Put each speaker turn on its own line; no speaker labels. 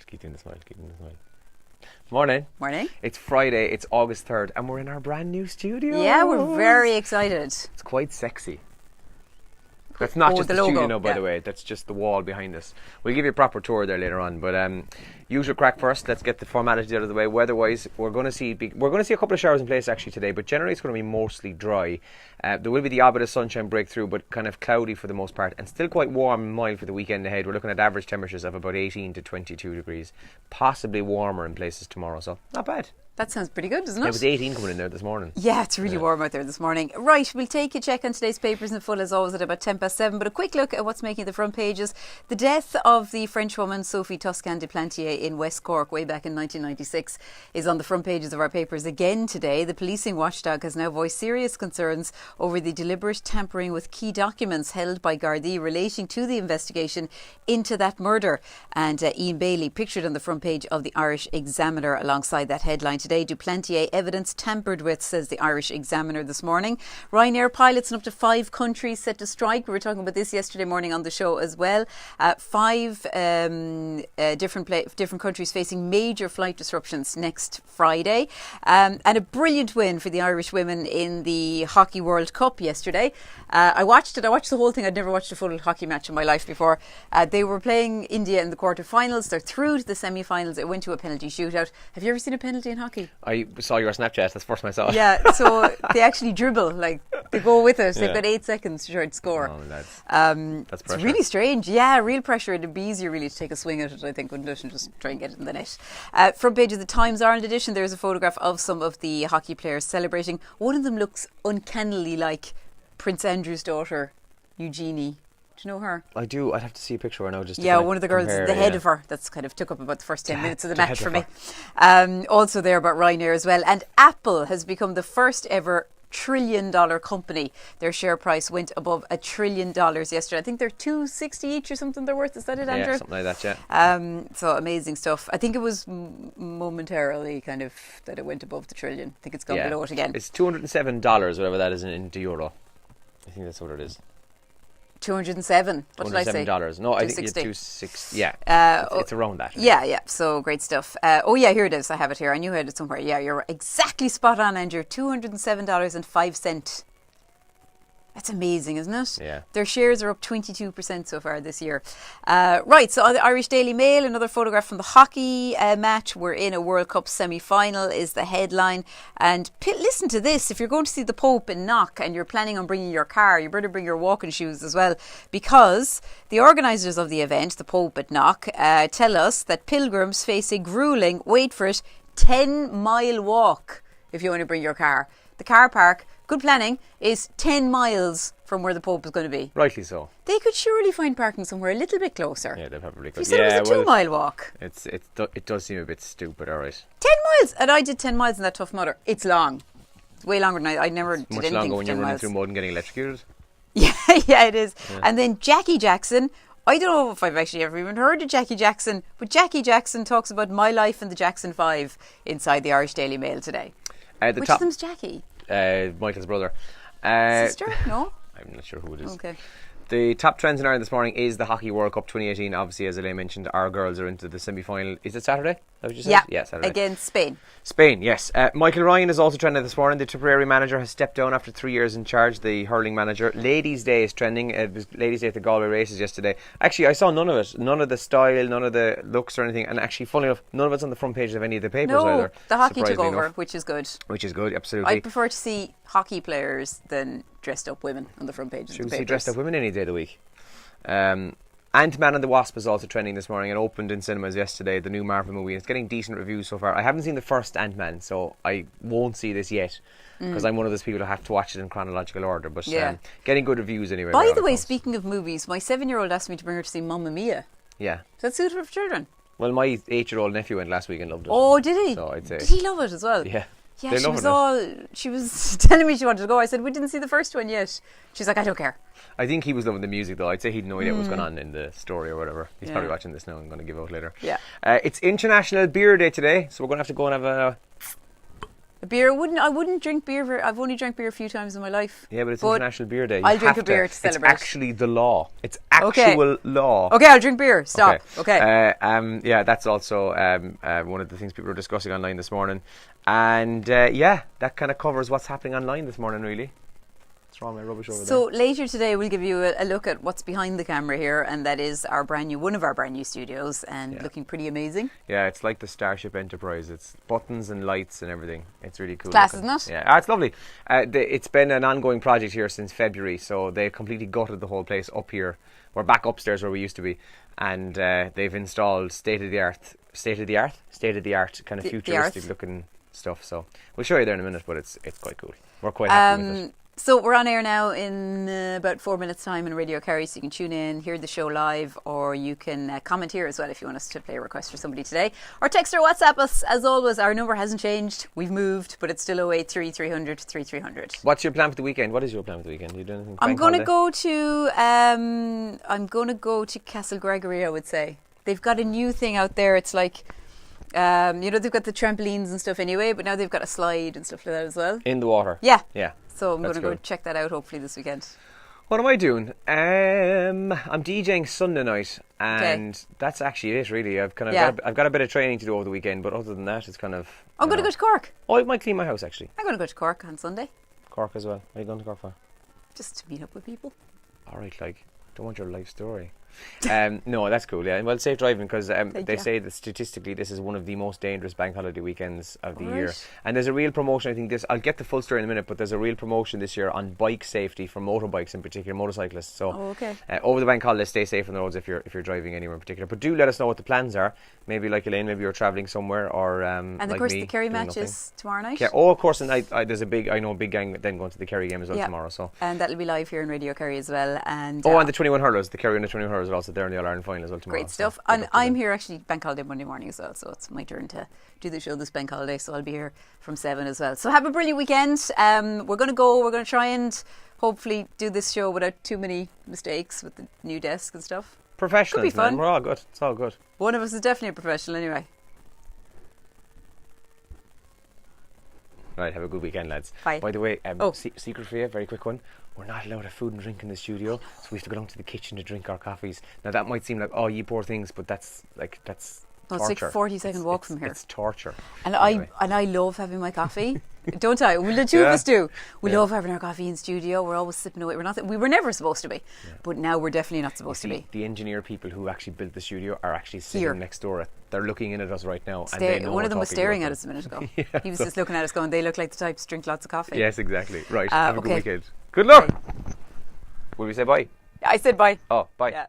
keep doing the smile. Morning.
Morning.
It's Friday, it's August 3rd, and we're in our brand new studio.
Yeah, we're very excited.
It's quite sexy. That's not just the
logo.
studio now, by the way. That's just the wall behind us. We'll give you a proper tour there later on. But usual crack first. Let's get the formality out of the way. Weather-wise, we're going to see a couple of showers in place actually today, but generally it's going to be mostly dry. There will be the odd bit of sunshine breakthrough, but kind of cloudy for the most part, and still quite warm and mild for the weekend ahead. We're looking at average temperatures of about 18 to 22 degrees, possibly warmer in places tomorrow. So not bad.
That sounds pretty good, doesn't it?
It was 18 coming in there this morning.
Yeah, it's really warm out there this morning. Right, we'll take a check on today's papers in full as always at about 7:10. But a quick look at what's making the front pages. The death of the French woman Sophie Toscan de Plantier in West Cork way back in 1996 is on the front pages of our papers again today. The policing watchdog has now voiced serious concerns over the deliberate tampering with key documents held by Gardaí relating to the investigation into that murder. And Ian Bailey pictured on the front page of the Irish Examiner alongside that headline today. Duplantier evidence tampered with, says the Irish Examiner this morning. Ryanair pilots in up to 5 countries set to strike. We were talking about this yesterday morning on the show as well. 5 different countries facing major flight disruptions next Friday. And a brilliant win for the Irish women in the Hockey World Cup yesterday. I watched it. I watched the whole thing. I'd never watched a full hockey match in my life before. They were playing India in the quarterfinals. They're through to the semi-finals. It went to a penalty shootout. Have you ever seen a penalty in hockey?
I saw your Snapchat. That's the first time I saw it.
Yeah, so they actually dribble. Like, they go with it. They've got 8 seconds to try to score.
Oh, that's
pressure. It's really strange. Yeah, real pressure. It'd be easier really to take a swing at it, I think, wouldn't it, and just try and get it in the net. Front page of the Times Ireland edition, there's a photograph of some of the hockey players celebrating. One of them looks uncannily like Prince Andrew's daughter, Eugenie. Do you know her? I do.
I'd have to see a picture of her now. Just
one of the girls, the head of her, that's kind of took up about the first 10 minutes of the match for me. Also there about Ryanair as well. And Apple has become the first ever $1 trillion company. Their share price went above $1 trillion yesterday. I think they're $260 each or something they're worth. Is that it, Andrew?
Yeah, something like that, yeah.
So amazing stuff. I think it was momentarily kind of that it went above the trillion. I think it's gone below it again.
It's $207, whatever that is into euro. I think that's what it is.
207. What did I say?
$207. No, I think it's 260. Yeah, it's around that.
Yeah. So great stuff. Here it is. I have it here. I knew I had it somewhere. Yeah, you're exactly spot on, Andrew. $207.05. That's amazing, isn't it?
Yeah.
Their shares are up 22% so far this year. Right, so on the Irish Daily Mail, another photograph from the hockey match. We're in a World Cup semi-final is the headline. And listen to this. If you're going to see the Pope in Knock and you're planning on bringing your car, you better bring your walking shoes as well. Because the organisers of the event, the Pope at Knock, tell us that pilgrims face a gruelling, wait for it, 10-mile walk if you want to bring your car. The car park, good planning, is 10 miles from where the Pope is going to be.
Rightly so.
They could surely find parking somewhere a little bit closer.
Yeah, they probably could.
You said it was a 2-mile walk.
It does seem a bit stupid, all right.
10 miles! And I did 10 miles in that Tough Mudder. It's long. It's way longer than I never did anything for 10 miles. Much longer when you're running through mud and getting electrocuted. Yeah, it is. Yeah. And then Jackie Jackson. I don't know if I've actually ever even heard of Jackie Jackson, but Jackie Jackson talks about my life in the Jackson 5 inside the Irish Daily Mail today. Which of them's Jackie?
Michael's brother.
Sister? No?
I'm not sure who it is.
Okay.
The top trends in Ireland this morning is the Hockey World Cup 2018. Obviously, as Elaine mentioned, our girls are into the semi-final. Is it Saturday? Is that what you said? Yeah, Saturday.
Against Spain.
Spain, yes. Michael Ryan is also trending this morning. The Tipperary manager has stepped down after 3 years in charge, the hurling manager. Ladies' Day is trending. It was Ladies' Day at the Galway races yesterday. Actually, I saw none of it. None of the style, none of the looks or anything. And actually, funny enough, none of it's on the front page of any of the papers either.
The hockey took over, which is good.
Which is good, absolutely.
I prefer to see hockey players than dressed up women on the front pages of the papers.
Should we see dressed up women any day of the week? Ant-Man and the Wasp is also trending this morning and opened in cinemas yesterday, the new Marvel movie. It's getting decent reviews so far. I haven't seen the first Ant-Man, so I won't see this yet because I'm one of those people who have to watch it in chronological order, but getting good reviews anyway.
By the way, speaking of movies, my 7-year-old asked me to bring her to see Mamma Mia.
Yeah.
Is that suitable for children?
Well, my 8-year-old nephew went last week and loved it.
Oh, did he?
So I'd say.
Did he love it as well?
Yeah.
Yeah, she was telling me she wanted to go. I said, we didn't see the first one yet. She's like, I don't care.
I think he was loving the music though. I'd say he'd no idea what was going on in the story or whatever. He's probably watching this now and going to give out later.
Yeah.
It's International Beer Day today, so we're going to have to go and have
A beer? I wouldn't drink beer. I've only drank beer a few times in my life.
Yeah, but it's International Beer Day.
I'll drink a beer to celebrate.
It's actually the law. It's actual law.
Okay, I'll drink beer. Stop. Okay.
Yeah, that's also one of the things people were discussing online this morning. And that kind of covers what's happening online this morning, really. Throw my rubbish over there.
So later today we'll give you a look at what's behind the camera here, and that is one of our brand new studios, and looking pretty amazing.
Yeah, it's like the Starship Enterprise. It's buttons and lights and everything. It's really cool.
Class, isn't it?
Yeah, it's lovely. It's been an ongoing project here since February, so they completely gutted the whole place up here. We're back upstairs where we used to be, and they've installed state of the art kind of futuristic looking stuff. So we'll show you there in a minute, but it's quite cool. We're quite happy with it.
So we're on air now in about 4 minutes' time on Radio Kerry, so you can tune in, hear the show live, or you can comment here as well if you want us to play a request for somebody today. Or text or WhatsApp us. As always, our number hasn't changed. We've moved, but it's still 083 300 3300.
What's your plan for the weekend? What is your plan for the weekend? Are you doing anything?
I'm going to go to Castle Gregory, I would say. They've got a new thing out there. It's like, they've got the trampolines and stuff anyway, but now they've got a slide and stuff like that as well.
In the water?
Yeah.
Yeah.
So I'm going to go check that out hopefully this weekend.
What am I doing? I'm DJing Sunday night, and that's actually it. Really, I've got a bit of training to do over the weekend, but other than that, it's kind of.
I'm going to go to Cork.
Oh, I might clean my house actually.
I'm going to go to Cork on Sunday.
Cork as well. What are you going to Cork for?
Just to meet up with people.
All right, don't want your life story. No, that's cool. Yeah, well, safe driving, because they say that statistically this is one of the most dangerous bank holiday weekends of the year. And there's a real promotion. I think I'll get the full story in a minute, but there's a real promotion this year on bike safety for motorbikes in particular, motorcyclists. So over the bank holiday, stay safe on the roads if you're driving anywhere in particular. But do let us know what the plans are. Maybe like Elaine, maybe you're travelling somewhere, or
and of course the Kerry match is tomorrow night.
Yeah. Oh, of course, and there's a big gang then going to the Kerry game as well tomorrow. So
and that'll be live here in Radio Kerry as well. And
and the 21 hurlers, the Kerry and the 21 hurlers are also there in the All Ireland final as well tomorrow.
Great stuff. So and I'm here actually bank holiday Monday morning as well, so it's my turn to do the show this bank holiday, so I'll be here from 7 as well. So have a brilliant weekend. We're going to try and hopefully do this show without too many mistakes with the new desk and stuff.
Professionals,
could be fun.
Man. We're all good. It's all good.
One of us is definitely a professional anyway.
Right, have a good weekend, lads.
Bye.
By the way, secret for you, very quick one. We're not allowed to have food and drink in the studio, so we have to go down to the kitchen to drink our coffees. Now that might seem like, oh, you poor things, but that's torture.
It's like a 40-second walk from here.
It's torture.
And anyway. I love having my coffee. Don't I? Well, the two of us do. We love having our coffee in studio. We're always sipping away. We were never supposed to be, but now we're definitely not supposed to be.
The engineer people who actually built the studio are actually sitting next door. They're looking in at us right now, and they know
one of them was staring at us a minute ago. He was just looking at us, going, "They look like the types to drink lots of coffee."
Yes, exactly. Right. Have a good weekend. Good luck.
Bye.
Will we say bye?
I said bye.
Oh, bye.
Yeah.